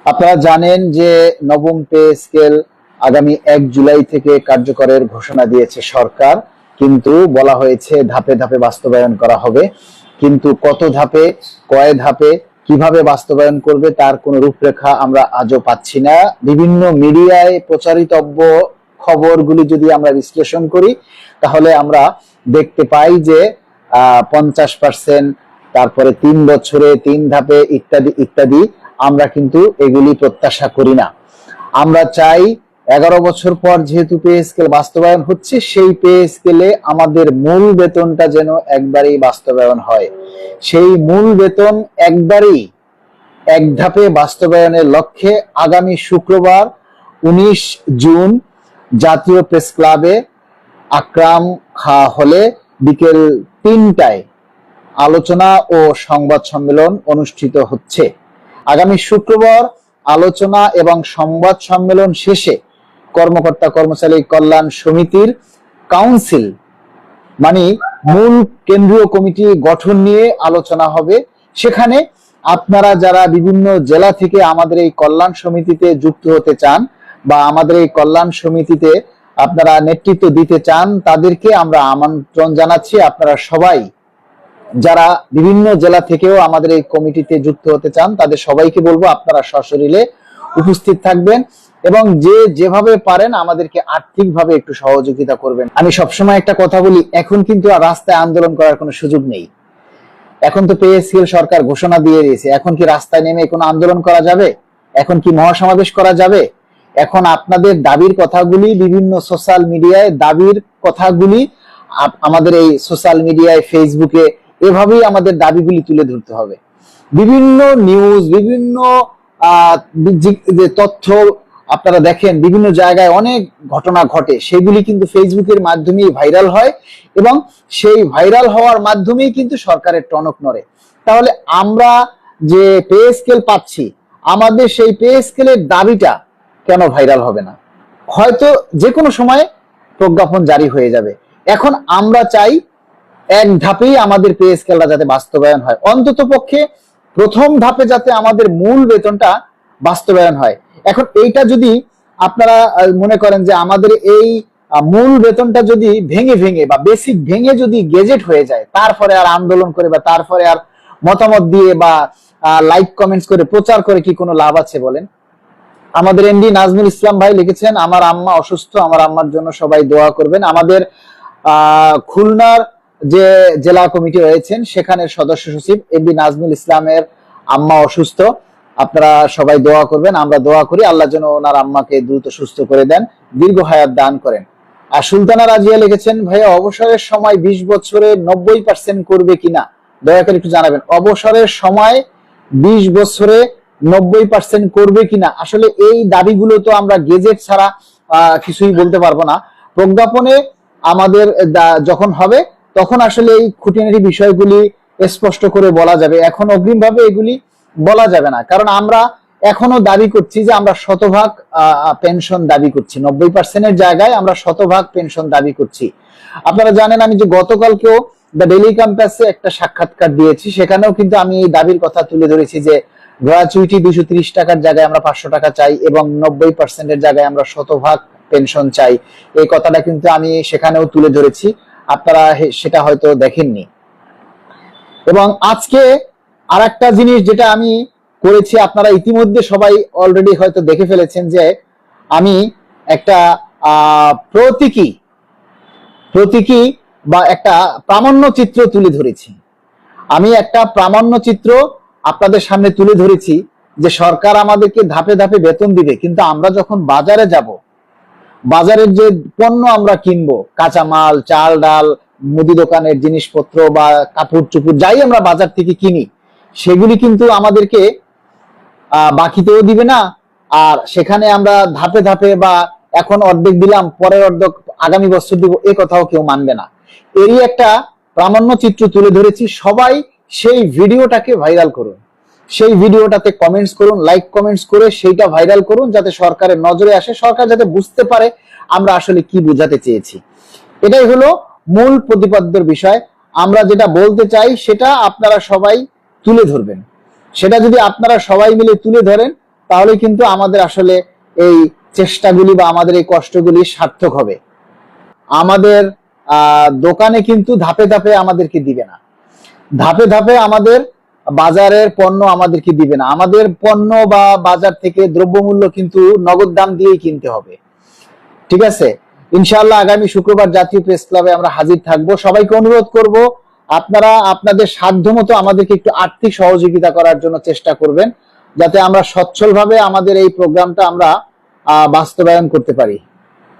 আপনারা জানেন যে নবম পে স্কেল আগামী 1 জুলাই থেকে কার্যকরের ঘোষণা দিয়েছে সরকার, কিন্তু বলা হয়েছে ধাপে ধাপে বাস্তবায়ন করা হবে। কিন্তু কত ধাপে, কয় ধাপে, কিভাবে বাস্তবায়ন করবে তার কোনো রূপরেখা আমরা আজও পাচ্ছি না। বিভিন্ন মিডিয়ায় প্রচারিতব্য খবরগুলি যদি আমরা বিশ্লেষণ করি তাহলে আমরা দেখতে পাই যে 50%, তারপরে 3 বছরে 3 ধাপে ইত্যাদি ইত্যাদি। আমরা কিন্তু এগুলি প্রত্যাশা করি না। আমরা চাই 11 বছর পর যেহেতু পে স্কেল বাস্তবায়ন হচ্ছে, সেই পে স্কেলে আমাদের মূল বেতনটা যেন একবারেই বাস্তবায়ন হয়। সেই মূল বেতন একবারেই এক ধাপে বাস্তবায়নের লক্ষ্যে আগামী শুক্রবার 19 জুন জাতীয় প্রেস ক্লাবে আকরাম খাঁ হলে বিকেল 3টায় আলোচনা ও সংবাদ সম্মেলন অনুষ্ঠিত হচ্ছে। আগামী শুক্রবার আলোচনা এবং সংবাদ সম্মেলন শেষে কর্মকর্তা কর্মচারী কল্যাণ সমিতির কাউন্সিল মানে মূল কেন্দ্রীয় কমিটি গঠন নিয়ে আলোচনা হবে। সেখানে আপনারা যারা বিভিন্ন জেলা থেকে আমাদের এই কল্যাণ সমিতিতে যুক্ত হতে চান বা আমাদের এই কল্যাণ সমিতিতে আপনারা নেতৃত্ব দিতে চান, তাদেরকে আমরা আমন্ত্রণ জানাচ্ছি। আপনারা সবাই যারা বিভিন্ন জেলা থেকেও আমাদের এই কমিটিতে যুক্ত হতে চান, তাদের সবাইকে বলবো আপনারা সশরীরে উপস্থিত থাকবেন এবং যে যেভাবে পারেন আমাদেরকে আর্থিকভাবে একটু সহযোগিতা করবেন। আমি সবসময় একটা কথা বলি, এখন কিন্তু আর রাস্তায় আন্দোলন করার কোনো সুযোগ নেই। এখন তো পে স্কেল সরকার ঘোষণা দিয়ে দিয়েছে, এখন কি রাস্তায় নেমে কোনো আন্দোলন করা যাবে? এখন কি মহাসমাবেশ করা যাবে? এখন আপনাদের দাবির কথাগুলি বিভিন্ন সোশ্যাল মিডিয়ায়, দাবির কথাগুলি আমাদের এই সোশ্যাল মিডিয়ায়, ফেসবুকে এভাবেই আমাদের দাবিগুলি তুলে ধরতে হবে। বিভিন্ন নিউজ, বিভিন্ন তথ্য আপনারা দেখেন, বিভিন্ন জায়গায় অনেক ঘটনা ঘটে, সেগুলি কিন্তু ফেসবুকের মাধ্যমেই ভাইরাল হয় এবং সেই ভাইরাল হওয়ার মাধ্যমেই কিন্তু সরকারের টনক নড়ে। তাহলে আমরা যে পে স্কেল পাচ্ছি, আমাদের সেই পে স্কেলের দাবিটা কেন ভাইরাল হবে না? হয়তো যে কোনো সময় প্রজ্ঞাপন জারি হয়ে যাবে। এখন আমরা চাই এক ধাপেই আমাদের পে স্কেলটা যাতে বাস্তবায়ন হয়, অন্তত পক্ষে প্রথম ধাপে যাতে আমাদের মূল বেতনটা বাস্তবায়ন হয়। এখন এইটা যদি আপনারা মনে করেন যে আমাদের এই মূল বেতনটা যদি ভেঙে ভেঙে বা বেসিক ভেঙে যদি গেজেট হয়ে যায়, তারপরে আর আন্দোলন করে বা তারপরে আর মতামত দিয়ে বা লাইক কমেন্টস করে প্রচার করে কি কোনো লাভ আছে বলেন? আমাদের এমডি নাজমুল ইসলাম ভাই লিখেছেন, আমার আম্মা অসুস্থ, আমার আম্মার জন্য সবাই দোয়া করবেন। আমাদের খুলনার যে জেলা কমিটি রয়েছেন সেখানের সদস্য সচিব এমডি নাজমুল ইসলামের আম্মা অসুস্থ, আপনারা সবাই দোয়া করবেন। আমরা দোয়া করি আল্লাহ যেন ওনার আম্মাকে দ্রুত সুস্থ করে দেন, দীর্ঘ হায়াত দান করেন। আর সুলতানা রাজিয়া লিখেছেন, ভাইয়া অবসরের সময় 20 বছরে 90% করবে কিনা দয়া করে একটু জানাবেন। অবসরের সময় 20 বছরে 90% করবে কিনা, আসলে এই দাবিগুলো তো আমরা গেজেট ছাড়া কিছুই বলতে পারবো না। প্রজ্ঞাপনে আমাদের যখন হবে তখন আসলে এই খুঁটিনাটি বিষয়গুলি স্পষ্ট করে বলা যাবে। এখন অগ্রিমভাবে এগুলি বলা যাবে না, কারণ আমরা এখনো দাবি করছি যে আমরা শতভাগ পেনশন দাবি করছি। 90%-এর জায়গায় আমরা শতভাগ পেনশন দাবি করছি। আপনারা জানেন আমি যে গতকালকেও দ্য ডেইলি ক্যাম্পাসে একটা সাক্ষাৎকার দিয়েছি, সেখানেও কিন্তু আমি এই দাবির কথা তুলে ধরেছি যে গ্র্যাচুইটি 230 টাকার জায়গায় আমরা 500 টাকা চাই এবং 90%-এর জায়গায় আমরা শতভাগ পেনশন চাই। এই কথাটা কিন্তু আমি সেখানেও তুলে ধরেছি, আপনারা সেটা হয়তো দেখেননি। এবং আজকে আরেকটা জিনিস যেটা আমি করেছি, আপনারা ইতিমধ্যে সবাই অলরেডি হয়তো দেখে ফেলেছেন যে আমি একটা প্রতীকী বা একটা প্রামাণ্য চিত্র তুলে ধরেছি। আমি একটা প্রামাণ্য চিত্র আপনাদের সামনে তুলে ধরেছি যে সরকার আমাদেরকে ধাপে ধাপে বেতন দিবে, কিন্তু আমরা যখন বাজারে যাব, বাজারের যে পণ্য আমরা কিনবো, কাঁচামাল, চাল ডাল, মুদি দোকানের জিনিসপত্র বা কাপড় চোপড় যাই আমরা বাজার থেকে কিনি, সেগুলি কিন্তু আমাদেরকে বাকিতেও দিবে না। আর সেখানে আমরা ধাপে ধাপে বা এখন অর্ধেক দিলাম, পরের অর্ধেক আগামী বছর দিব, এ কথাও কেউ মানবে না। এরই একটা প্রামাণ্য চিত্র তুলে ধরেছি। সবাই সেই ভিডিওটাকে ভাইরাল করুন, সেই ভিডিওটাতে কমেন্টস করুন, লাইক কমেন্টস করে সেইটা ভাইরাল করুন, যাতে সরকারের নজরে আসে, সরকার যাতে বুঝতে পারে আমরা আসলে কি বোঝাতে চেয়েছি। এটাই হলো মূল প্রতিপাদ্যের বিষয়। আমরা যেটা বলতে চাই সেটা আপনারা সবাই তুলে ধরবেন। সেটা যদি আপনারা সবাই মিলে তুলে ধরেন তাহলে কিন্তু আমাদের আসলে এই চেষ্টাগুলি বা আমাদের এই কষ্টগুলি সার্থক হবে। আমাদের দোকানে কিন্তু ধাপে ধাপে আমাদেরকে দিবে না, ধাপে ধাপে আমাদের বাজারের পণ্য আমাদেরকে দিবে না। আমাদের পণ্য বা বাজার থেকে দ্রব্যমূল্য কিন্তু নগদ দাম দিয়েই কিনতে হবে। ঠিক আছে, ইনশাআল্লাহ আগামী শুক্রবার জাতীয় প্রেস ক্লাবে আমরা হাজির থাকবো। সবাইকে অনুরোধ করব, আপনারা আপনাদের সাধ্যমতো আমাদেরকে একটু আর্থিক সহযোগিতা করার জন্য চেষ্টা করবেন, যাতে আমরা সচ্ছলভাবে আমাদের এই প্রোগ্রামটা আমরা বাস্তবায়ন করতে পারি।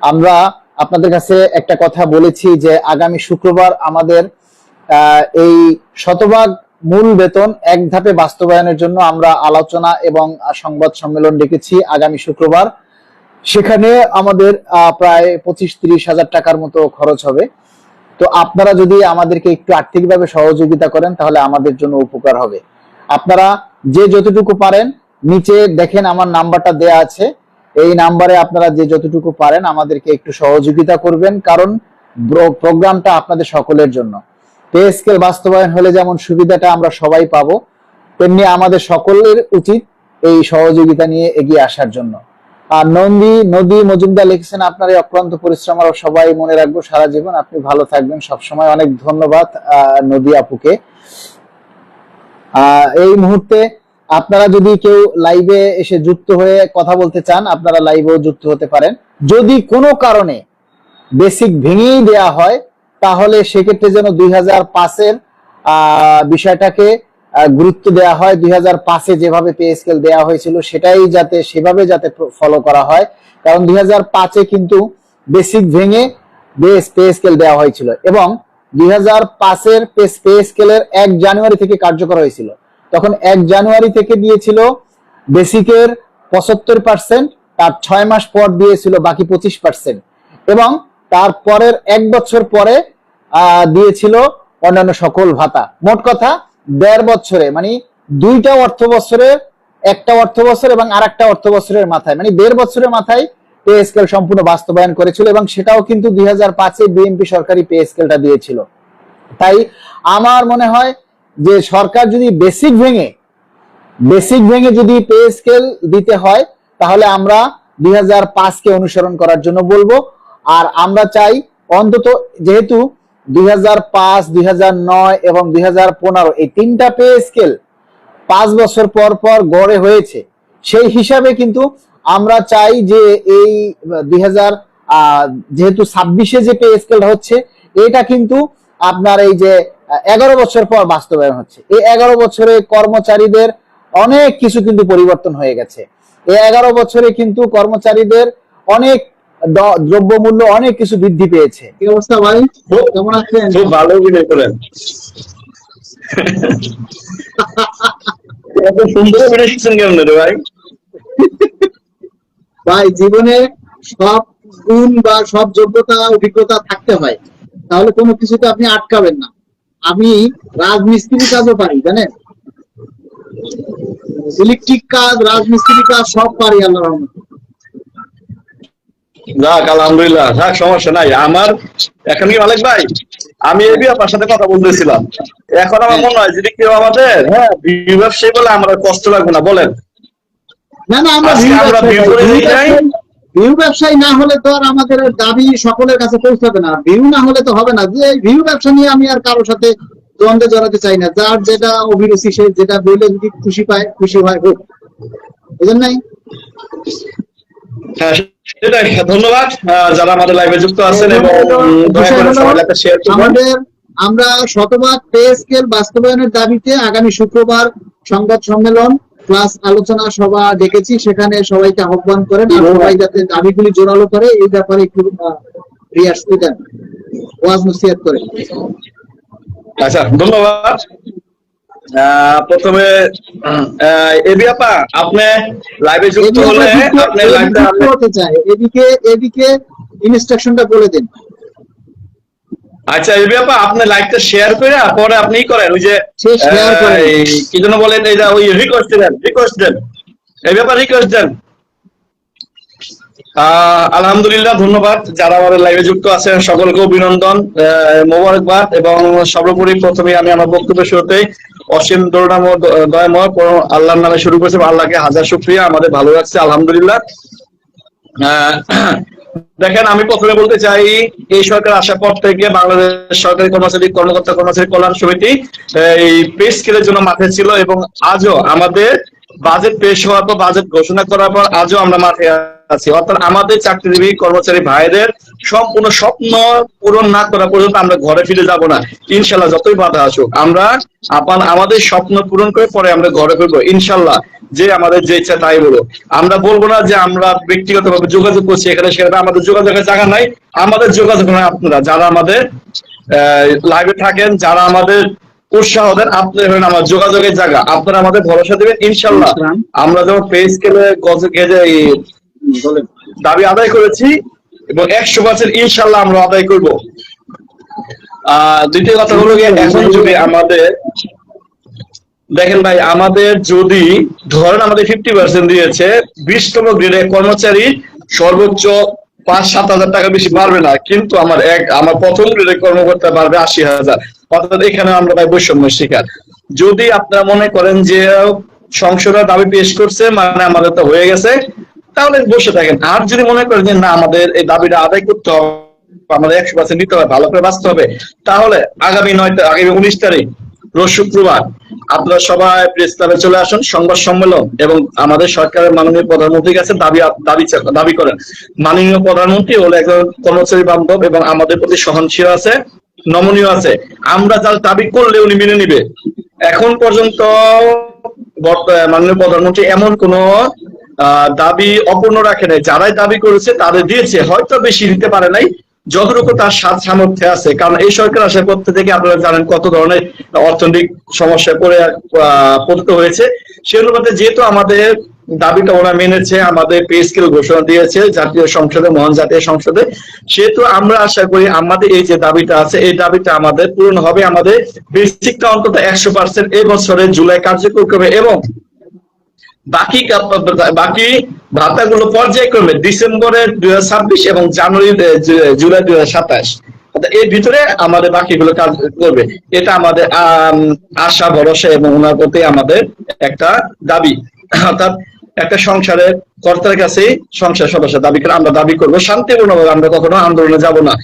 আমরা আপনাদের কাছে একটা কথা বলেছি যে আগামী শুক্রবার আমাদের এই শতভাগ মূল বেতন এক ধাপে বাস্তবায়নের জন্য আমরা আলোচনা এবং সংবাদ সম্মেলন ডেকেছি আগামী শুক্রবার। সেখানে আমাদের প্রায় 25-30 হাজার টাকার মতো খরচ হবে। তো আপনারা যদি আমাদেরকে একটু আর্থিকভাবে সহযোগিতা করেন তাহলে আমাদের জন্য উপকার হবে। আপনারা যে যতটুকু পারেন, নিচে দেখেন আমার নাম্বারটা দেয়া আছে, এই নাম্বারে আপনারা যে যতটুকু পারেন আমাদেরকে একটু সহযোগিতা করবেন, কারণ প্রোগ্রামটা আপনাদের সকলের জন্য। পে স্কেল বাস্তবায়ন হলে যেমন সুবিধাটা আমরা সবাই পাবো, তেমনি আমাদের সকলের উচিত এই সহযোগিতা নিয়ে এগিয়ে আসার জন্য। আর নদী মজুমদার লিখেছেন, আপনার এই অক্লান্ত পরিশ্রম আমরা সবাই মনে রাখবো সারা জীবন, আপনি ভালো থাকবেন সবসময়। অনেক ধন্যবাদ নদী আপুকে। এই মুহূর্তে আপনারা যদি কেউ লাইভে এসে যুক্ত হয়ে কথা বলতে চান, আপনারা লাইভেও যুক্ত হতে পারেন। যদি কোনো কারণে বেসিক ভেঙেই দেয়া হয় তাহলে সেক্ষেত্রে যেন 2005-এর বিষয়টাকে গুরুত্ব দেওয়া হয়। 2005-এ যেভাবে পে স্কেল দেওয়া হয়েছিল সেটাই সেভাবে যাতে ফলো করা হয়, কারণ 2005-এ কিন্তু বেসিক ভেঙে পে স্কেল দেওয়া হয়েছিল এবং 2005-এর পে স্কেলের 1 জানুয়ারি থেকে কার্যকর হয়েছিল। তখন 1 জানুয়ারি থেকে দিয়েছিল বেসিকের 75%, তার 6 মাস পর দিয়েছিল বাকি 25%, এবং তারপরের 1 বছর পরে দিয়েছিল অন্যান্য সকল ভাতা। মোট কথা 1.5 বছরে, মানে 2টা অর্থ বছরের, একটা অর্থ বছর এবং আরেকটা অর্থ বছরের মাথায়, মানে 1.5 বছরের মাথায় পে স্কেল সম্পূর্ণ বাস্তবায়ন করেছিল, এবং সেটাও কিন্তু 2005-এ বিএনপি সরকারি পে স্কেলটা দিয়েছিল। তাই আমার মনে হয় যে সরকার যদি বেসিক ভেঙে যদি পে স্কেল দিতে হয় তাহলে আমরা 2005-কে অনুসরণ করার জন্য বলবো। আর আমরা চাই অন্তত, যেহেতু 2005, 2009 এবং 2015 এই 3টা পে স্কেল 5 বছর পর পর গড়ে হয়েছে, সেই হিসাবে কিন্তু আমরা চাই যে এই 2000 যেহেতু 26-এ যে পে স্কেলটা হচ্ছে, এটা কিন্তু আপনার এই যে 11 বছর পর বাস্তবায়ন হচ্ছে। এই 11 বছরে কর্মচারীদের অনেক কিছু কিন্তু পরিবর্তন হয়ে গেছে। এই 11 বছরে কিন্তু কর্মচারীদের অনেক দ্রব্যমূল্য অনেক কিছু বৃদ্ধি পেয়েছে। কি অবস্থা ভাই, কেমন আছেন? খুব ভালো অভিনয় করেন, এত সুন্দর অভিনয় শিখছেন কেমন রে ভাই? ভাই জীবনে সব গুণ বা সব যোগ্যতা অভিজ্ঞতা থাকতে হয়, তাহলে কোনো কিছুতে আপনি আটকাবেন না। আমি রাজমিস্ত্রি কাজও পারি, জানেন, ইলেকট্রিক কাজ, রাজমিস্ত্রি কাজ সব পারি আল্লাহর রহমতে। যাক আলহামদুলিল্লাহ, যাক সমস্যা নাই। আমার এখন কি মালিক ভাই, আমি এই আপনার সাথে কথা বলতেছিলাম, এখন আমার মনে হয় যদি কেউ আমাদের ব্যবসায়ী বলে আমার কষ্ট লাগবে না, বলেন? না না, আমরা ভিউ ব্যবসায়ী না হলে তো আর আমাদের দাবি সকলের কাছে পৌঁছাবে না। ভিউ না হলে তো হবে না। যে ভিউ ব্যবসা নিয়ে আমি আর কারোর সাথে দ্বন্দ্বে জড়াতে চাই না। যার যেটা অভিরুচি সে যেটা বললে যদি খুশি পায়, খুশি হয় হোক, বুঝলেন নাই? হ্যাঁ সেটাই, ধন্যবাদ যারা আমাদের লাইভে যুক্ত আছেন এবং দয়া করে সবাই লাইভটা শেয়ার করবেন। আমরা শতভাগ পে স্কেল বাস্তবায়নের দাবিতে আগামী শুক্রবার সংবাদ সম্মেলন প্লাস আলোচনা সভা ডেকেছি, সেখানে সবাইকে আহ্বান করেন আর সবাই যাতে দাবিগুলি জোরালো করে এই ব্যাপারে একটু রিয়াজ দেন, ওয়াজ নসিহত করে। আচ্ছা ধন্যবাদ। প্রথমে এবি আপা, আপনি লাইভে যুক্ত হলে আপনি লাইভটা করতে চাই, এদিকে ইনস্ট্রাকশনটা বলে দেন। আচ্ছা এবি আপা, আপনি লাইভটা শেয়ার করে পরে আপনি করেন, ওই যে কি জন্য বলেন, এই যে ওই রিকোয়েস্ট দেন এবি আপা, রিকোয়েস্ট দেন। আলহামদুলিল্লাহ, ধন্যবাদ যারা আমাদের লাইভে যুক্ত আছেন সকলকে অভিনন্দন, মোবারকবাদ। এবং সর্বোপরি প্রথমে আমি আমার বক্তব্য শুরুতেই অসীম দয়াময় দয়াময় পরম আল্লাহর নামে শুরু করেছে, আল্লাহকে হাজার শুকরিয়া, আমাদের ভালো লাগছে আলহামদুলিল্লাহ। দেখেন, আমি প্রথমে বলতে চাই, এই সরকার আসার পর থেকে বাংলাদেশ সরকারি কর্মকর্তা কর্মচারী কল্যাণ সমিতি এই পে স্কেলের জন্য মাঠে ছিল, এবং আজও আমাদের বাজেট পেশ হওয়ার পর, বাজেট ঘোষণা করার পর আজও আমরা মাঠে আছি। অর্থাৎ আমাদের চাকরিজীবী কর্মচারী ভাইদের সম্পূর্ণ স্বপ্ন পূরণ না করা পর্যন্ত আমরা ঘরে ফিরে যাব না ইনশাল্লাহ, যতই বাধা আসুক। আমরা আমাদের স্বপ্ন পূরণ করে পরে আমরা ঘরে ফিরবো ইনশাল্লাহ। যে আমাদের যে ইচ্ছা তাই বলো, আমরা বলবো না যে আমরা ব্যক্তিগতভাবে যোগাযোগ করছি এখানে সেখানে, আমাদের যোগাযোগের জায়গা নাই। আমাদের যোগাযোগ নয় আপনারা যারা আমাদের লাইভে থাকেন, যারা আমাদের উৎসাহ দেন, আপনাদের হলেন আমার যোগাযোগের জায়গা। আপনারা আমাদের ভরসা দেবেন ইনশাল্লাহ। আমরা যখন পে স্কেলে দাবি আদায় করেছি এবং 100% ইনশাল্লাহ আমরা আদায় করব। দ্বিতীয় কথা হলো এখন যদি আমাদের দেখেন ভাই, আমাদের যদি ধরেন আমাদের 50% দিয়েছে, 20তম গ্রেডের কর্মচারী সর্বোচ্চ 5-7 হাজার টাকা বেশি পারবে না, কিন্তু আমার প্রথম গ্রেডের কর্মকর্তা পারবে 80,000। অর্থাৎ এখানে আমরা ভাই বৈষম্যের শিকার। যদি আপনারা মনে করেন যে সংসদের দাবি পেশ করছে মানে আমাদের তো হয়ে গেছে, তাহলে বসে থাকেন। আর যদি মনে করেন যে না, আমাদের এই দাবিটা আদায় করতে হবে, আমাদের 100% দিতে হবে, ভালো করে বাঁচতে হবে, তাহলে আগামী 19 তারিখ রোজ শুক্রবার আপনারা সবাই প্রেস ক্লাবে চলে আসুন, সংবাদ সম্মেলন এবং আমাদের সরকারের মাননীয় প্রধানমন্ত্রীর কাছে দাবি করেন। মাননীয় প্রধানমন্ত্রী হলো একজন কর্মচারী বান্ধব এবং আমাদের প্রতি সহনশীল আছে, নমনীয় আছে। আমরা যার দাবি করলে উনি মেনে নিবে। এখন পর্যন্ত মাননীয় প্রধানমন্ত্রী এমন কোন দাবি অপূর্ণ রাখে নাই। যারাই দাবি করেছে তাদের দিয়েছে, হয়তো বেশি দিতে পারে নাই, যতটুকু তার সামর্থ্যে আছে। কারণ এই সরকার আসার পর থেকে আপনারা জানেন কত ধরনের অর্থনৈতিক সমস্যায় পতিত হয়েছে। সেই অনুপাতে যেহেতু আমাদের দাবিটা ওরা মেনেছে, আমাদের পে স্কেল ঘোষণা দিয়েছে জাতীয় সংসদে, মহান জাতীয় সংসদে, সেহেতু আমরা আশা করি আমাদের এই যে দাবিটা আছে, এই দাবিটা আমাদের পূরণ হবে। আমাদের বেসিকটা অন্তত 100% এই বছরের জুলাই কার্যকর করবে এবং বাকি ভাতাগুলো পর্যায়ক্রমে ডিসেম্বরের 2026 এবং জুলাই 2027 এর ভিতরে আমাদের বাকিগুলো কাজ করবে। এটা আমাদের আশা, ভরসা এবং ওনার প্রতি আমাদের একটা দাবি। অর্থাৎ একটা সংসারের কর্তার কাছে সংসার সদস্য দাবি করে আমরা দাবি করবো শান্তিপূর্ণভাবে, আমরা কখনো আন্দোলনে যাব না।